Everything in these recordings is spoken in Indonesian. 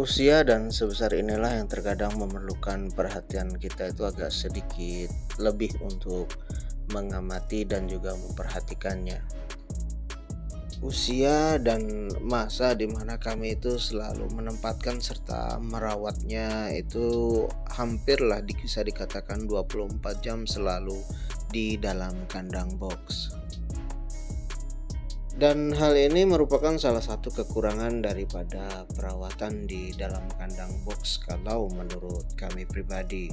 Usia dan sebesar inilah yang terkadang memerlukan perhatian kita itu agak sedikit lebih untuk mengamati dan juga memperhatikannya. Usia dan masa di mana kami itu selalu menempatkan serta merawatnya itu hampirlah bisa dikatakan 24 jam selalu di dalam kandang box. Dan hal ini merupakan salah satu kekurangan daripada perawatan di dalam kandang box kalau menurut kami pribadi.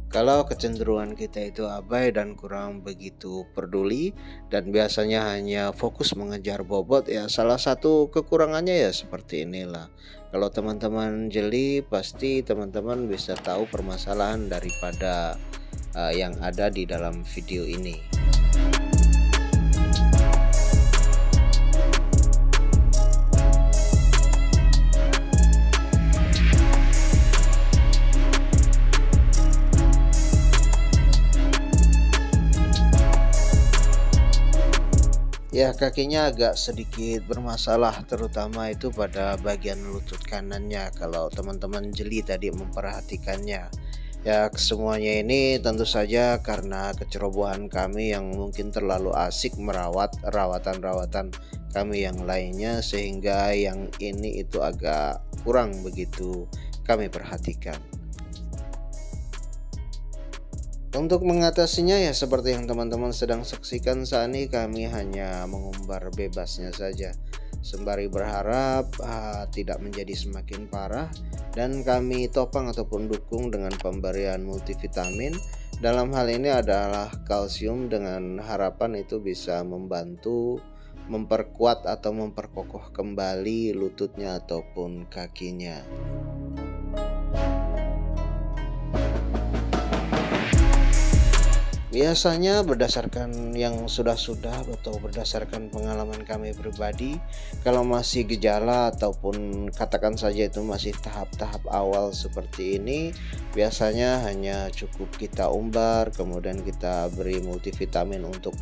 Kalau kecenderungan kita itu abai dan kurang begitu peduli dan biasanya hanya fokus mengejar bobot, ya salah satu kekurangannya ya seperti inilah. Kalau teman-teman jeli pasti teman-teman bisa tahu permasalahan daripada yang ada di dalam video ini. Ya, kakinya agak sedikit bermasalah, terutama itu pada bagian lutut kanannya kalau teman-teman jeli tadi memperhatikannya. Ya, semuanya ini tentu saja karena kecerobohan kami yang mungkin terlalu asik merawat rawatan-rawatan kami yang lainnya, sehingga yang ini itu agak kurang begitu kami perhatikan. Untuk mengatasinya ya seperti yang teman-teman sedang saksikan saat ini, kami hanya mengumbar bebasnya saja sembari berharap tidak menjadi semakin parah, dan kami topang ataupun dukung dengan pemberian multivitamin. Dalam hal ini adalah kalsium, dengan harapan itu bisa membantu memperkuat atau memperkokoh kembali lututnya ataupun kakinya. Biasanya berdasarkan yang sudah-sudah atau berdasarkan pengalaman kami pribadi, kalau masih gejala ataupun katakan saja itu masih tahap-tahap awal seperti ini, biasanya hanya cukup kita umbar, kemudian kita beri multivitamin untuk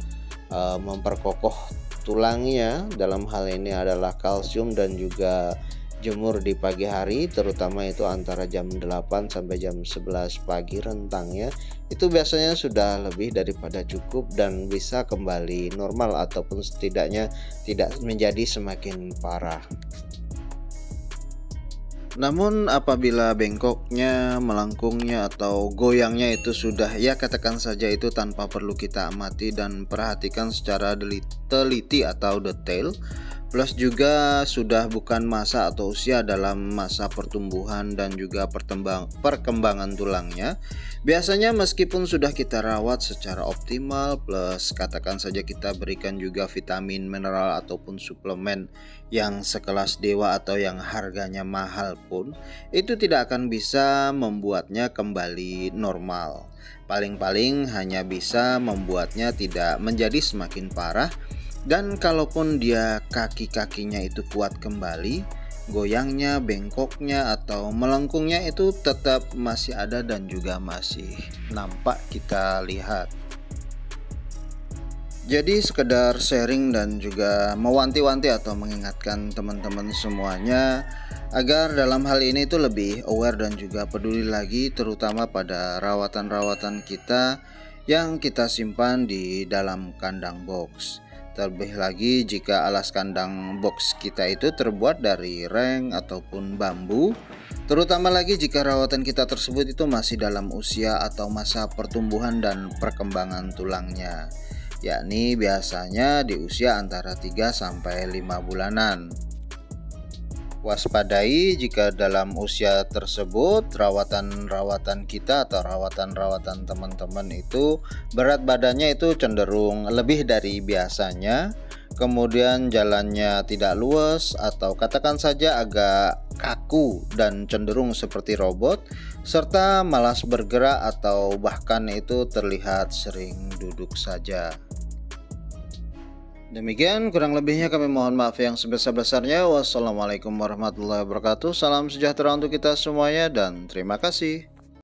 memperkokoh tulangnya. Dalam hal ini adalah kalsium dan juga jemur di pagi hari, terutama itu antara jam 8 sampai jam 11 pagi rentangnya. Itu biasanya sudah lebih daripada cukup dan bisa kembali normal ataupun setidaknya tidak menjadi semakin parah. Namun apabila bengkoknya, melengkungnya atau goyangnya itu sudah, ya katakan saja itu tanpa perlu kita amati dan perhatikan secara teliti atau detail, plus juga sudah bukan masa atau usia dalam masa pertumbuhan dan juga perkembangan tulangnya, biasanya meskipun sudah kita rawat secara optimal, plus katakan saja kita berikan juga vitamin, mineral ataupun suplemen yang sekelas dewa atau yang harganya mahal pun, itu tidak akan bisa membuatnya kembali normal. Paling-paling hanya bisa membuatnya tidak menjadi semakin parah. Dan kalaupun dia kaki-kakinya itu kuat kembali, goyangnya, bengkoknya atau melengkungnya itu tetap masih ada dan juga masih nampak kita lihat. Jadi sekedar sharing dan juga mewanti-wanti atau mengingatkan teman-teman semuanya agar dalam hal ini itu lebih aware dan juga peduli lagi, terutama pada rawatan-rawatan kita yang kita simpan di dalam kandang box. Terlebih lagi jika alas kandang box kita itu terbuat dari reng ataupun bambu, terutama lagi jika rawatan kita tersebut itu masih dalam usia atau masa pertumbuhan dan perkembangan tulangnya, yakni biasanya di usia antara 3 sampai 5 bulanan. Waspadai jika dalam usia tersebut rawatan-rawatan kita atau rawatan-rawatan teman-teman itu berat badannya itu cenderung lebih dari biasanya, kemudian jalannya tidak luas atau katakan saja agak kaku dan cenderung seperti robot, serta malas bergerak atau bahkan itu terlihat sering duduk saja. Demikian kurang lebihnya, kami mohon maaf yang sebesar-besarnya. Wassalamualaikum warahmatullahi wabarakatuh. Salam sejahtera untuk kita semuanya dan terima kasih.